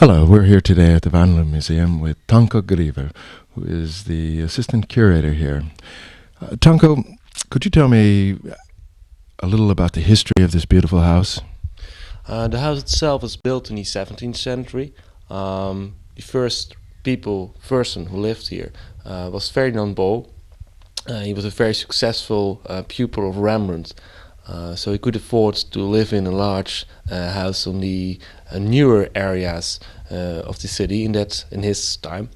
Hello, we're here today at the Van Loon Museum with Tanko Griever, who is the assistant curator here. Tanko, could you tell me a little about the history of this beautiful house? The house itself was built in the 17th century. The first person who lived here was Ferdinand Bol. He was a very successful pupil of Rembrandt, so he could afford to live in a large house on the newer areas of the city in his time.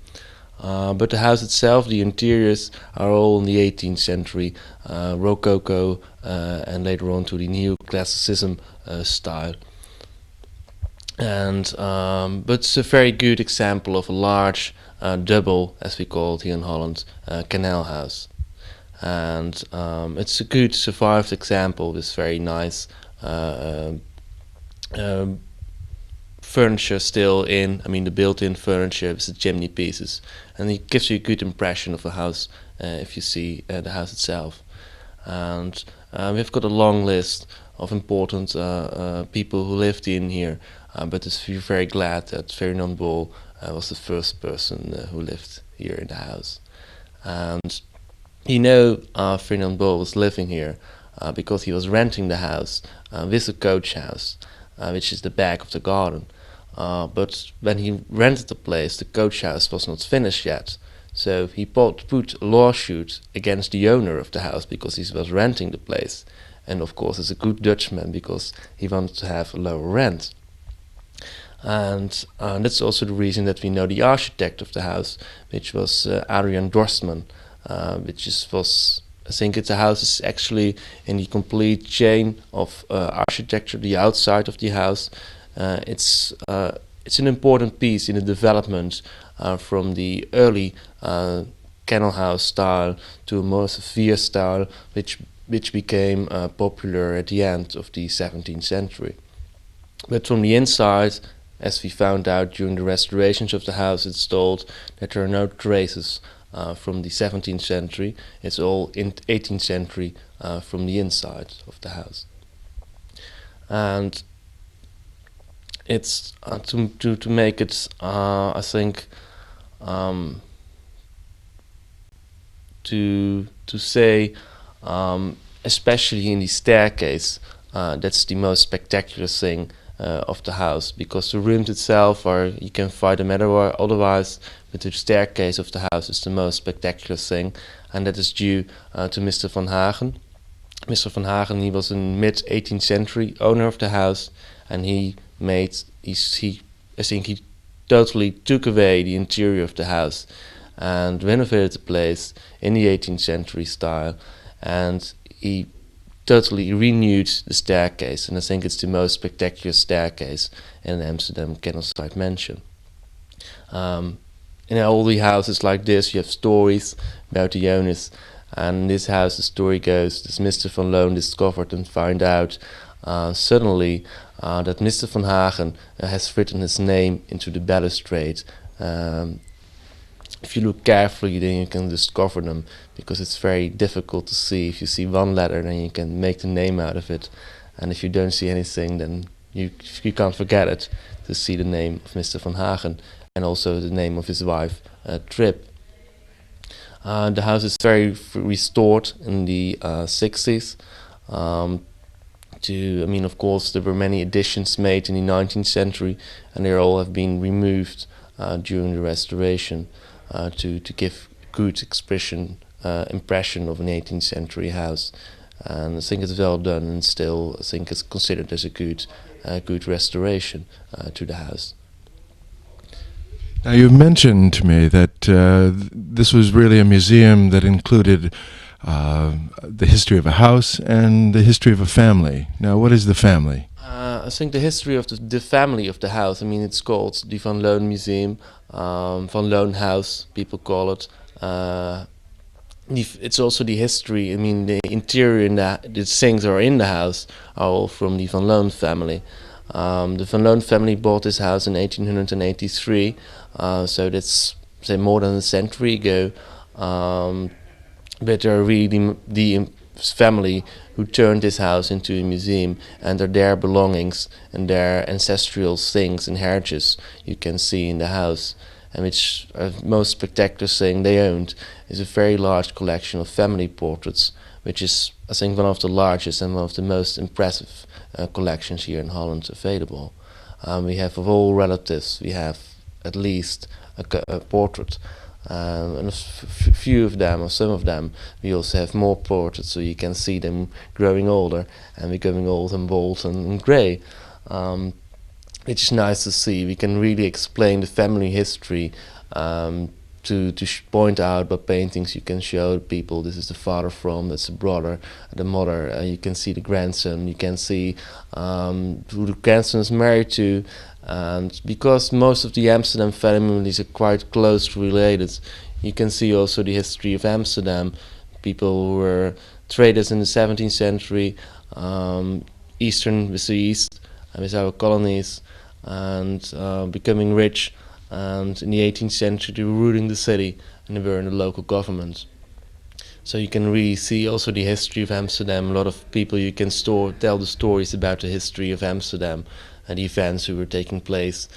But the house itself, the interiors are all in the 18th century, Rococo, and later on to the Neoclassicism style. But it's a very good example of a large double, as we call it here in Holland, canal house. And it's a good survived example with very nice furniture still in. I mean, the built-in furniture with the chimney pieces, and it gives you a good impression of a house if you see the house itself. And we've got a long list of important people who lived in here, but we're very glad that Ferdinand Bol was the first person who lived here in the house. And Ferdinand Bol was living here because he was renting the house with a coach house, which is the back of the garden. But when he rented the place, the coach house was not finished yet. So he put a lawsuit against the owner of the house because he was renting the place. And of course, as a good Dutchman, because he wanted to have a lower rent. And that's also the reason that we know the architect of the house, which was Adrian Dorstman, I think the house is actually in the complete chain of architecture, the outside of the house. It's an important piece in the development from the early canal house style to a more severe style, which became popular at the end of the 17th century. But from the inside, as we found out during the restorations of the house, it's told that there are no traces from the 17th century. It's all in 18th century from the inside of the house. And it's to make it, I think, to say, especially in the staircase, that's the most spectacular thing of the house, because the rooms itself you can find them otherwise, but the staircase of the house is the most spectacular thing, and that is due to Mr. van Hagen. Mr. van Hagen, he was in mid-18th century owner of the house, and I think he totally took away the interior of the house and renovated the place in the 18th century style, and he totally renewed the staircase, and I think it's the most spectacular staircase in the Amsterdam Canalside Mansion. In all the houses like this, you have stories about the owners, and in this house the story goes that Mr. van Loon discovered and found out suddenly that Mr. van Hagen has written his name into the balustrade. If you look carefully, then you can discover them, because it's very difficult to see. If you see one letter, then you can make the name out of it, and if you don't see anything, then you can't forget it to see the name of Mr. van Hagen, and also the name of his wife, Trip. The house is very restored in the 60s. Of course, there were many additions made in the 19th century, and they all have been removed during the restoration to give good impression of an 18th century house. And I think it's well done, and still I think it's considered as a good restoration to the house. Now, you've mentioned to me that this was really a museum that included the history of a house and the history of a family. Now, what is the family? I think the history of the family of the house, it's called the Van Loon Museum, Van Loon House, people call it. It's also the history, the interior and the things that are in the house are all from the Van Loon family. The Van Loon family bought this house in 1883, so that's more than a century ago. But there are really the family who turned this house into a museum, and their belongings and their ancestral things and heritage you can see in the house. And which most spectacular thing they owned is a very large collection of family portraits, which is, I think, one of the largest and one of the most impressive collections here in Holland available. We have of all relatives, we have at least a portrait. And a few of them, or some of them, we also have more portraits, so you can see them growing older and becoming old and bald and grey. Which is nice to see. We can really explain the family history, to point out by paintings. You can show people this is the father from, that's the brother, the mother. You can see the grandson. You can see who the grandson is married to. And because most of the Amsterdam families are quite closely related, you can see also the history of Amsterdam. People who were traders in the 17th century, Eastern with the East, with our colonies, and becoming rich. And in the 18th century, they were ruling the city, and they were in the local government. So you can really see also the history of Amsterdam. A lot of people you can tell the stories about the history of Amsterdam and the events who were taking place,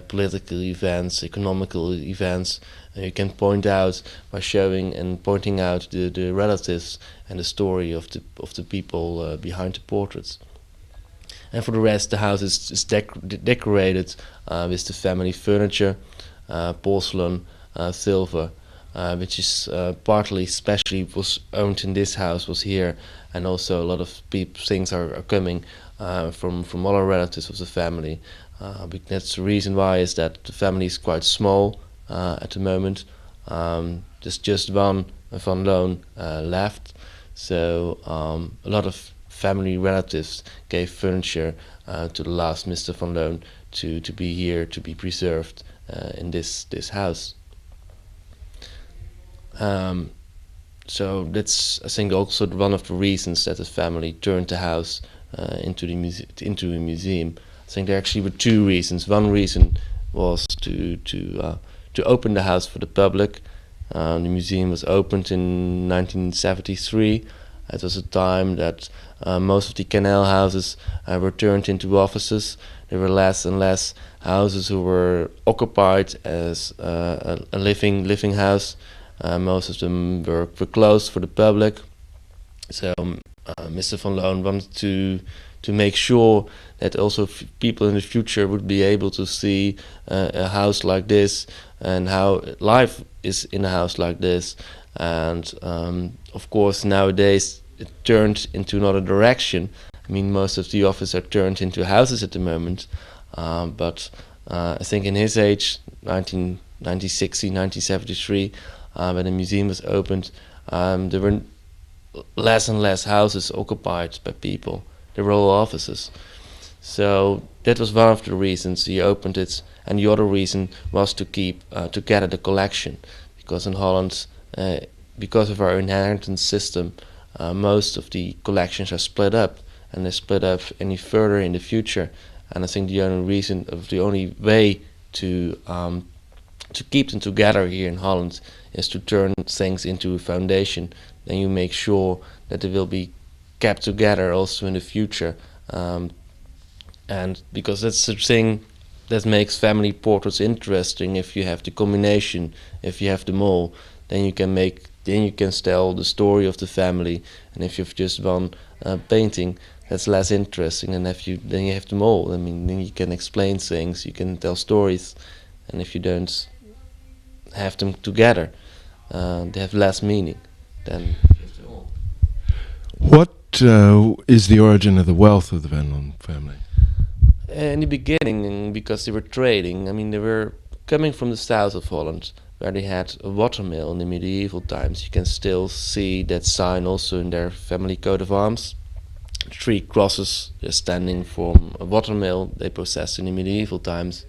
political events, economical events. You can point out by showing and pointing out the relatives and the story of the people behind the portraits. And for the rest, the house is decorated with the family furniture, porcelain, silver, which is partly, especially was owned in this house, was here, and also a lot of things are coming from other relatives of the family. That's the reason why is that the family is quite small at the moment. There's just one Van Loon left, so a lot of family relatives gave furniture to the last Mr. Van Loon to be here, to be preserved in this house. So that's, I think, also one of the reasons that the family turned the house into a museum. I think there actually were two reasons. One reason was to open the house for the public. The museum was opened in 1973. It was a time that most of the canal houses were turned into offices. There were less and less houses who were occupied as a living house. Most of them were closed for the public. So Mr. Van Loon wanted to make sure that also people in the future would be able to see a house like this and how life is in a house like this. And of course nowadays it turned into another direction. I mean, most of the offices are turned into houses at the moment, but I think in his age, 1960, 1973, when the museum was opened, there were less and less houses occupied by people. They were all offices. So that was one of the reasons he opened it, and the other reason was to keep together the collection, because in Holland, because of our inheritance system, most of the collections are split up, and they split up any further in the future. And I think the only way to keep them together here in Holland is to turn things into a foundation. Then you make sure that they will be kept together also in the future. And because that's the thing that makes family portraits interesting. If you have the combination, if you have them all, then you can tell the story of the family. And if you've just one painting, that's less interesting than then you have them all. I mean, then you can explain things, you can tell stories, and if you don't have them together, they have less meaning than if you have them all. What is the origin of the wealth of the Van Loon family? In the beginning, because they were trading, I mean, they were coming from the south of Holland, where they had a watermill in the medieval times. You can still see that sign also in their family coat of arms. 3 crosses standing from a watermill they possessed in the medieval times.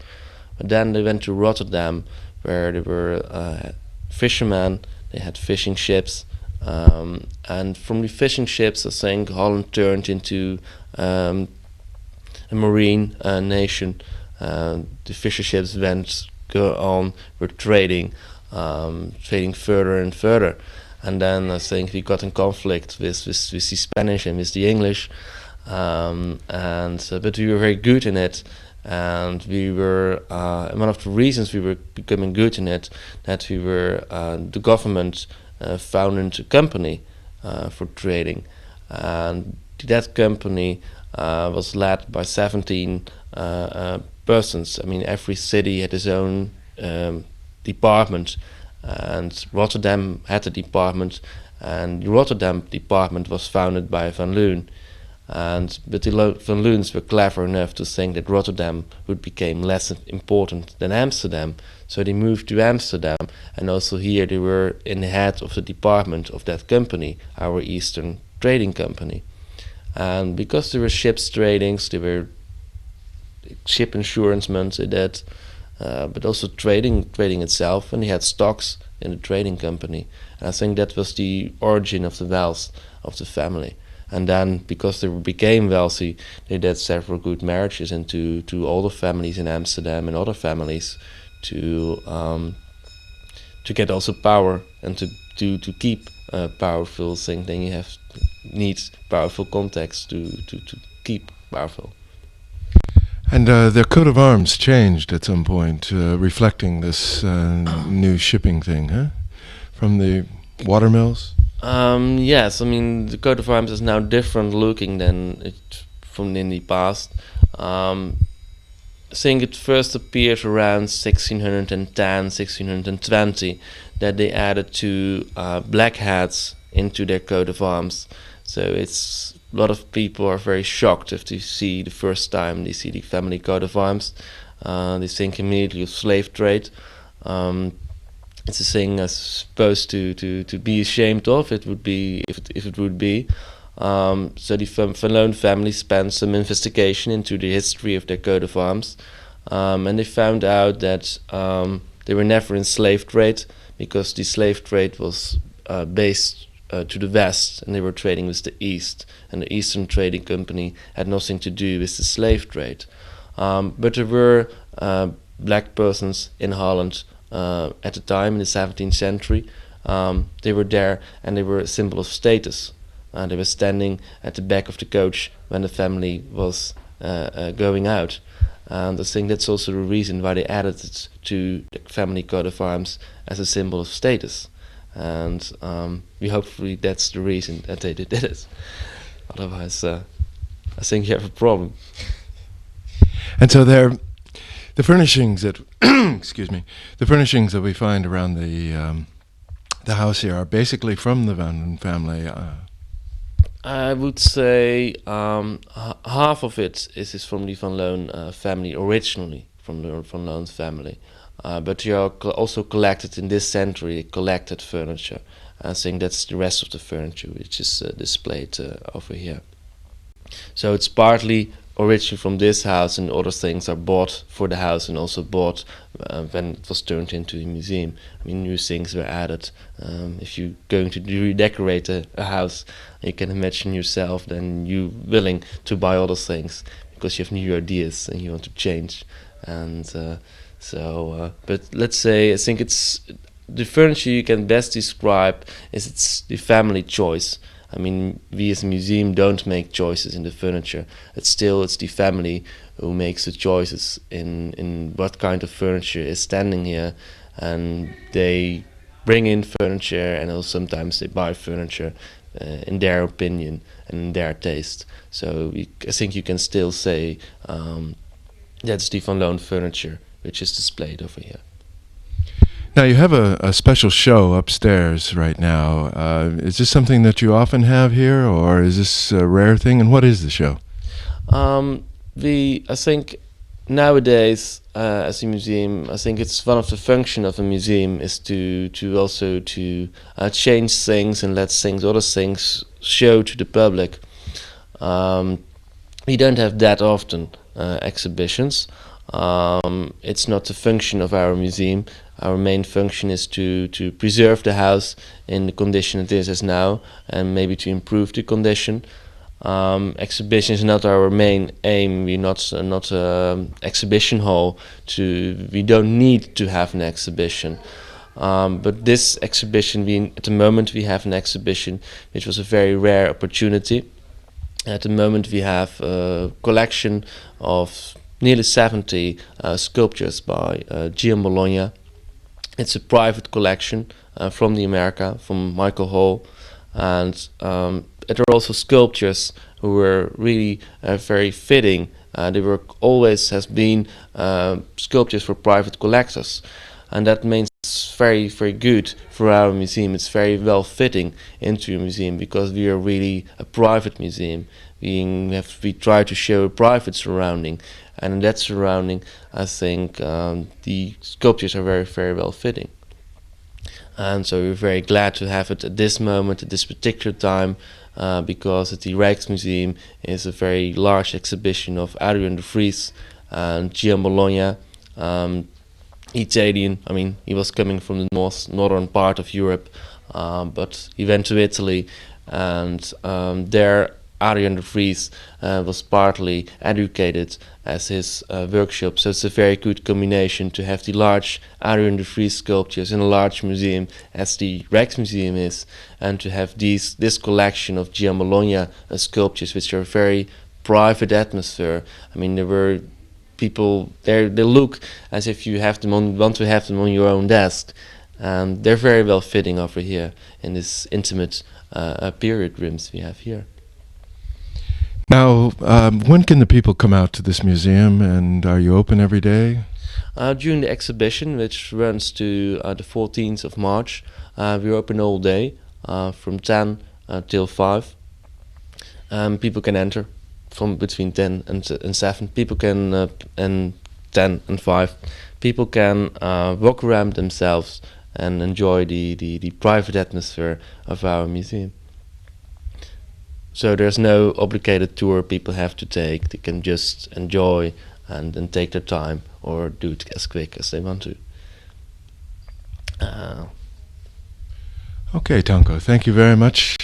But then they went to Rotterdam, where they were fishermen. They had fishing ships, and from the fishing ships, I think Holland turned into a marine nation. The fisher ships were trading further and further. and then I think we got in conflict with the Spanish and with the English, but we were very good in it, and we were one of the reasons we were becoming good in it, that we were the government founded a company for trading, and that company was led by 17 persons. I mean, every city had its own department, and Rotterdam had a department, and the Rotterdam department was founded by Van Loon. But the Van Loons were clever enough to think that Rotterdam would become less important than Amsterdam, so they moved to Amsterdam, and also here they were in the head of the department of that company, our Eastern Trading Company. And because there were ships tradings, there were ship insurance they did, but also trading itself, and they had stocks in the trading company. And I think that was the origin of the wealth of the family. And then, because they became wealthy, they did several good marriages into all the families in Amsterdam and other families to get also power, and to keep powerful thing. Then you need powerful contacts to keep powerful. And their coat of arms changed at some point, reflecting this new shipping thing, huh? From the watermills? Yes, I mean, the coat of arms is now different looking than it from in the past. I think it first appeared around 1610, 1620, that they added two black hats into their coat of arms. So it's a lot of people are very shocked if they see the first time they see the family coat of arms. They think immediately of slave trade. It's a thing I suppose to be ashamed of. It would be if it would be. So the Van Loon family spent some investigation into the history of their coat of arms, and they found out that they were never in slave trade, because the slave trade was based to the west, and they were trading with the east, and the Eastern Trading Company had nothing to do with the slave trade. But there were black persons in Holland at the time in the 17th century. They were there, and they were a symbol of status. They were standing at the back of the coach when the family was going out. And I think that's also the reason why they added it to the family coat of arms as a symbol of status. And hopefully that's the reason that they did it. Otherwise, I think you have a problem. And so the furnishings that excuse me, the furnishings that we find around the house here are basically from the Van Loon family. I would say half of it is from the Van Loon family, originally from the Van Loon family. But they are also collected in this century, collected furniture. I think that's the rest of the furniture which is displayed over here. So it's partly originally from this house, and other things are bought for the house and also bought when it was turned into a museum. I mean, new things were added. If you're going to redecorate a house, you can imagine yourself then you willing to buy other things because you have new ideas and you want to change. And but let's say I think it's the furniture you can best describe is it's the family choice. I mean, we as a museum don't make choices in the furniture. It's the family who makes the choices in what kind of furniture is standing here, and they bring in furniture, and also sometimes they buy furniture in their opinion and in their taste. So I think you can still say that's the Van Loon furniture which is displayed over here. Now, you have a special show upstairs right now. Is this something that you often have here, or is this a rare thing? And what is the show? I think nowadays, as a museum, I think it's one of the function of a museum is to also change things and let other things show to the public. We don't have that often exhibitions. It's not the function of our museum. Our main function is to preserve the house in the condition it is as now, and maybe to improve the condition. Exhibition is not our main aim. We're not exhibition hall. We don't need to have an exhibition. But this exhibition, at the moment we have an exhibition which was a very rare opportunity. At the moment we have a collection of nearly 70 sculptures by Gian Bologna. It's a private collection from from Michael Hall, and there are also sculptures who were really very fitting. They were always has been sculptures for private collectors, and that means it's very very good for our museum. It's very well fitting into a museum because we are really a private museum. We try to show a private surrounding, and in that surrounding, I think the sculptures are very very well fitting. And so we're very glad to have it at this moment, at this particular time, because at the Rijksmuseum is a very large exhibition of Adrian de Vries and Gian Bologna, Italian. I mean, he was coming from the northern part of Europe, but he went to Italy, and there Adrian de Vries was partly educated as his workshop. So it's a very good combination to have the large Adrian de Vries sculptures in a large museum as the Rijksmuseum is, and to have this collection of Gian Bologna sculptures, which are very private atmosphere. I mean, there were people there. They look as if you want to have them on your own desk, and they're very well fitting over here in this intimate period rooms we have here. Now, when can the people come out to this museum, and are you open every day? During the exhibition, which runs to the 14th of March, we're open all day from 10 till 5. People can enter from between 10 and 7. People can, and 10 and 5. People can walk around themselves and enjoy the private atmosphere of our museum. So there's no obligated tour people have to take. They can just enjoy and take their time, or do it as quick as they want to. Okay, Tanko, thank you very much.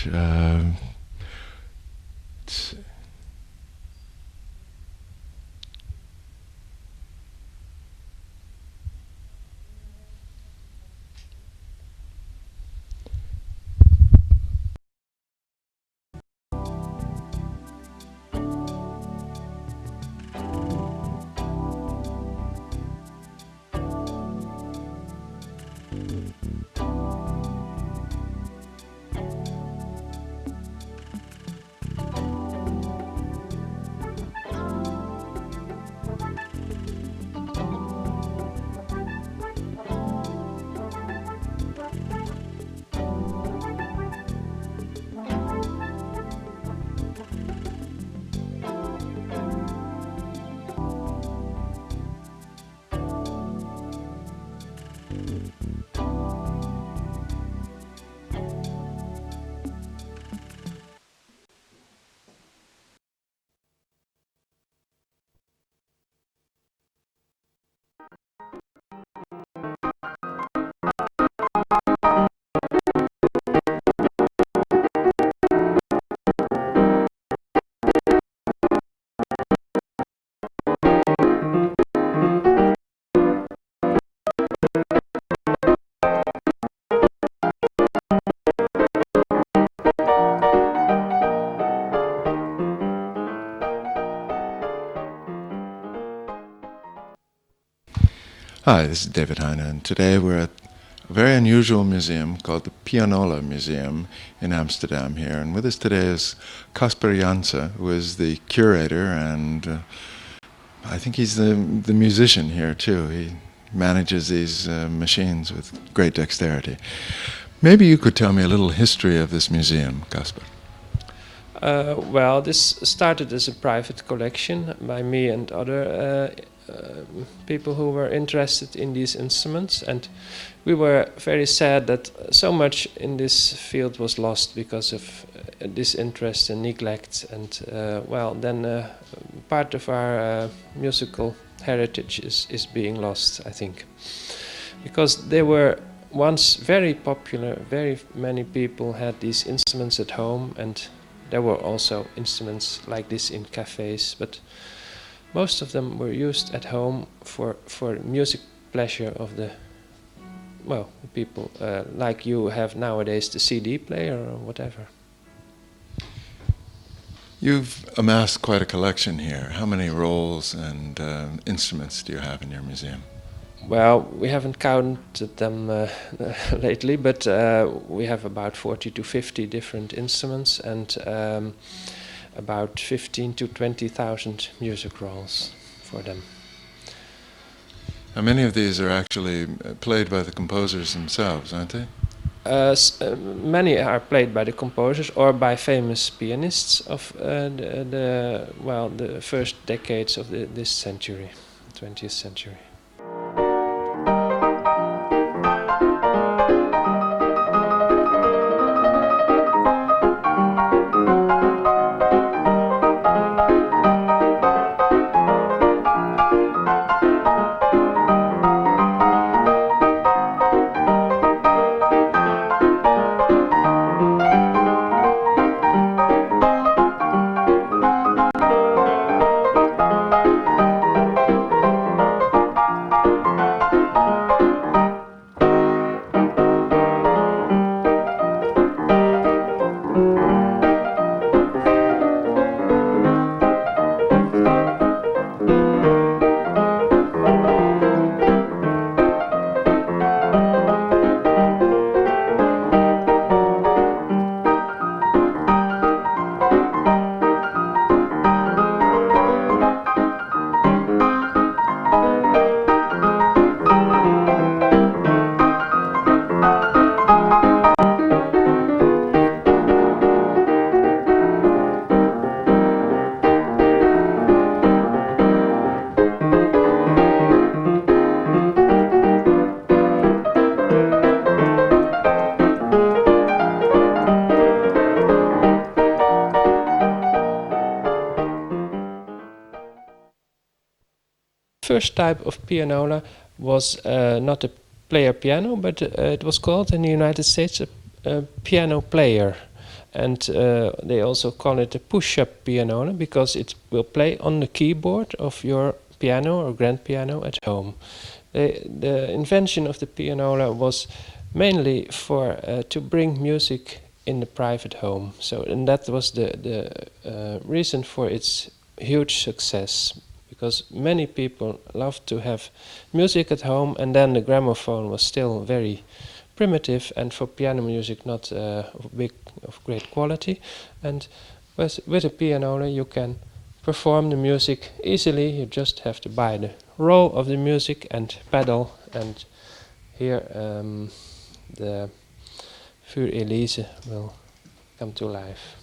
Hi, this is David Heine, and today we're at a very unusual museum called the Pianola Museum in Amsterdam here. And with us today is Casper Janse, who is the curator, and I think he's the musician here too. He manages these machines with great dexterity. Maybe you could tell me a little history of this museum, Casper. Well, this started as a private collection by me and other people who were interested in these instruments, and we were very sad that so much in this field was lost because of disinterest and neglect, and then part of our musical heritage is being lost, I think, because they were once very popular. Very many people had these instruments at home, and there were also instruments like this in cafes, but most of them were used at home for music pleasure of the well, people like you have nowadays the CD player or whatever. You've amassed quite a collection here. How many rolls and instruments do you have in your museum? Well, we haven't counted them lately, but we have about 40 to 50 different instruments and about 15 to 20,000 music rolls for them. Now, many of these are actually played by the composers themselves, aren't they? Many are played by the composers or by famous pianists of the first decades of this century, 20th century. First type of pianola was not a player piano, but it was called in the United States a piano player. And they also call it a push-up pianola because it will play on the keyboard of your piano or grand piano at home. The invention of the pianola was mainly for to bring music in the private home. So, and that was the reason for its huge success. Because many people loved to have music at home, and then the gramophone was still very primitive, and for piano music not of great quality. And with a pianola you can perform the music easily. You just have to buy the roll of the music and pedal, and here the Für Elise will come to life.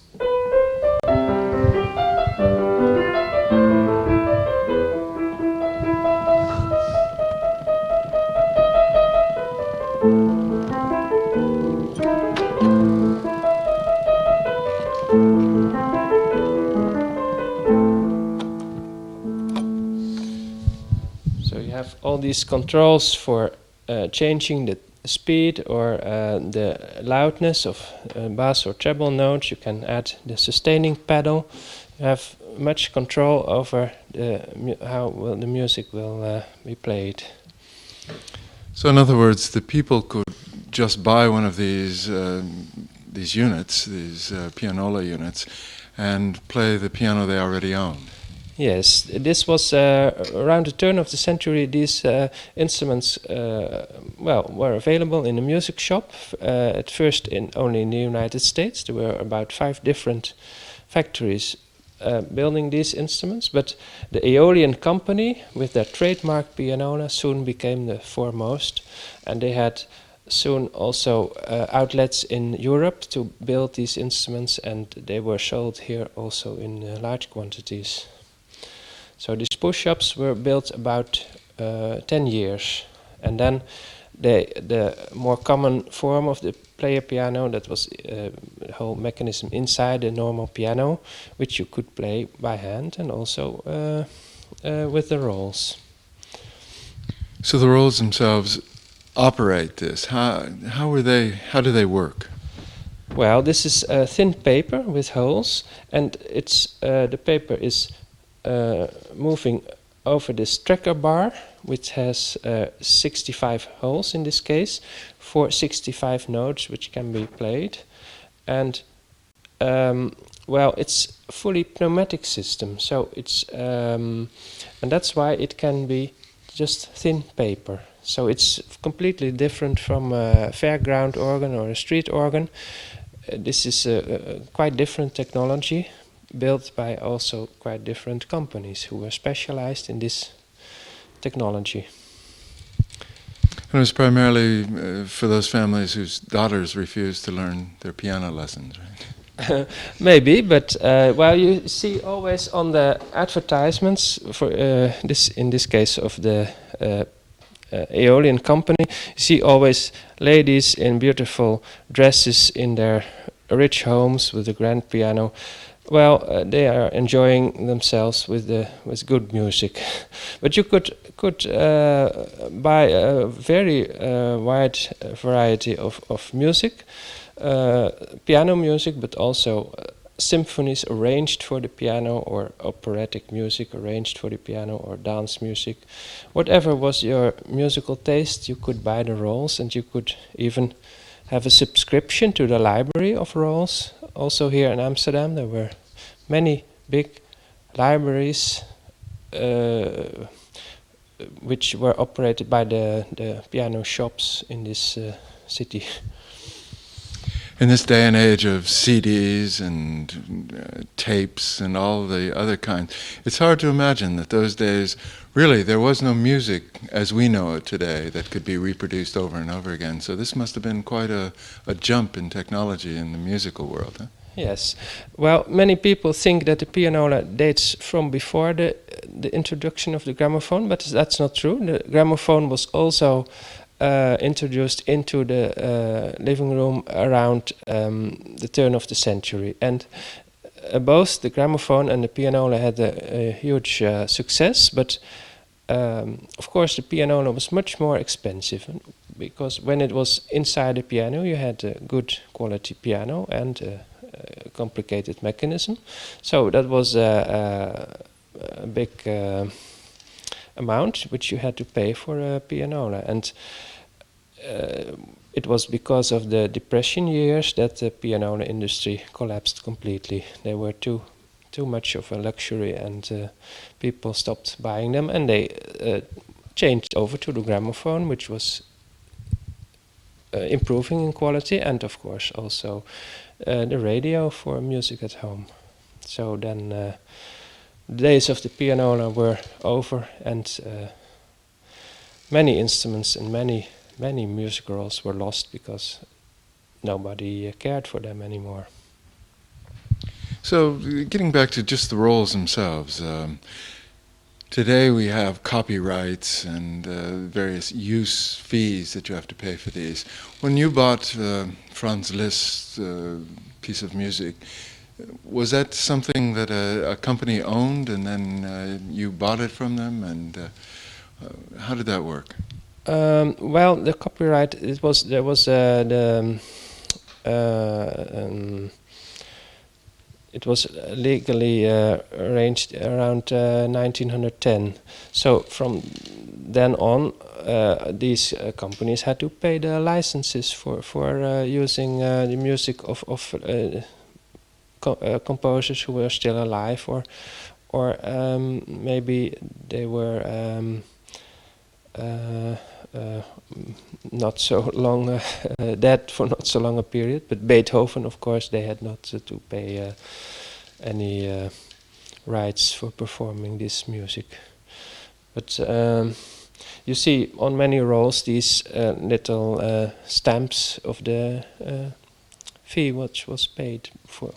All these controls for changing the speed or the loudness of bass or treble notes. You can add the sustaining pedal. You have much control over how the music will be played. So, in other words, the people could just buy one of these units, these pianola units, and play the piano they already own. Yes, this was around the turn of the century. These instruments, were available in a music shop. At first, only in the United States. There were about 5 different factories building these instruments. But the Aeolian Company, with their trademark pianola, soon became the foremost, and they had soon also outlets in Europe to build these instruments, and they were sold here also in large quantities. So these push-ups were built about 10 years, and then the more common form of the player piano, that was the whole mechanism inside a normal piano, which you could play by hand and also with the rolls. So the rolls themselves operate this. How do they work? Well, this is thin paper with holes, and it's the paper is moving over this tracker bar, which has 65 holes in this case, for 65 notes which can be played. And well, it's a fully pneumatic system, so it's and that's why it can be just thin paper. So it's completely different from a fairground organ or a street organ. This is a quite different technology, built by also quite different companies who were specialized in this technology. And it was primarily for those families whose daughters refused to learn their piano lessons, right? Maybe, but well, you see always on the advertisements for this, in this case of the Aeolian company, you see always ladies in beautiful dresses in their rich homes with a grand piano. Well, they are enjoying themselves with good music, but you could buy a very wide variety of music, piano music, but also symphonies arranged for the piano, or operatic music arranged for the piano, or dance music. Whatever was your musical taste, you could buy the rolls, and you could even have a subscription to the library of rolls. Also here in Amsterdam there were many big libraries which were operated by the piano shops in this city. In this day and age of CDs and tapes and all the other kinds, it's hard to imagine that those days, really, there was no music as we know it today that could be reproduced over and over again. So this must have been quite a jump in technology in the musical world. Huh? Yes. Well, many people think that the pianola dates from before the introduction of the gramophone, but that's not true. The gramophone was also introduced into the living room around the turn of the century, and both the gramophone and the pianola had a huge success, but of course the pianola was much more expensive, because when it was inside the piano you had a good quality piano and a complicated mechanism, so that was a big amount which you had to pay for a pianola, and it was because of the depression years that the pianola industry collapsed completely. They were too much of a luxury, and people stopped buying them, and they changed over to the gramophone, which was improving in quality, and of course also the radio for music at home. So then the days of the pianola were over, and many instruments and many music rolls were lost because nobody cared for them anymore. So getting back to just the rolls themselves, today we have copyrights and various use fees that you have to pay for these. When you bought Franz Liszt's piece of music, was that something that a company owned, and then you bought it from them, and how did that work? Well, the copyright, it was legally arranged around 1910. So from then on, these companies had to pay the licenses for using the music of composers who were still alive, or maybe they were not so long dead for not so long a period. But Beethoven, of course, they had not to pay any rights for performing this music. But you see on many rolls these little stamps of the fee which was paid for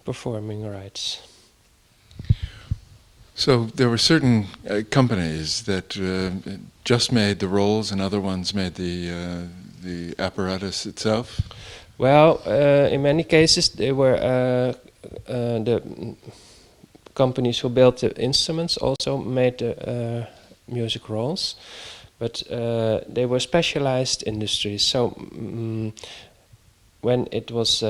performing rights. So there were certain companies that just made the rolls, and other ones made the apparatus itself? Well, in many cases they were the companies who built the instruments also made the music rolls, but they were specialized industries. So when it was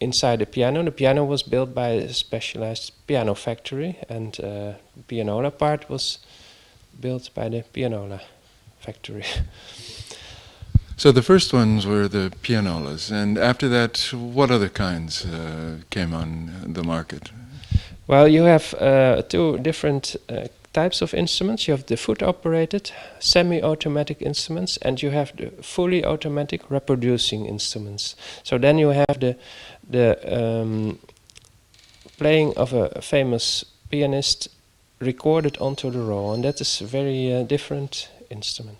inside the piano. The piano was built by a specialized piano factory, and the pianola part was built by the pianola factory. So the first ones were the pianolas, and after that, what other kinds came on the market? Well, you have two different types of instruments. You have the foot-operated, semi-automatic instruments, and you have the fully automatic reproducing instruments. So then you have the playing of a famous pianist recorded onto the roll, and that is a very different instrument.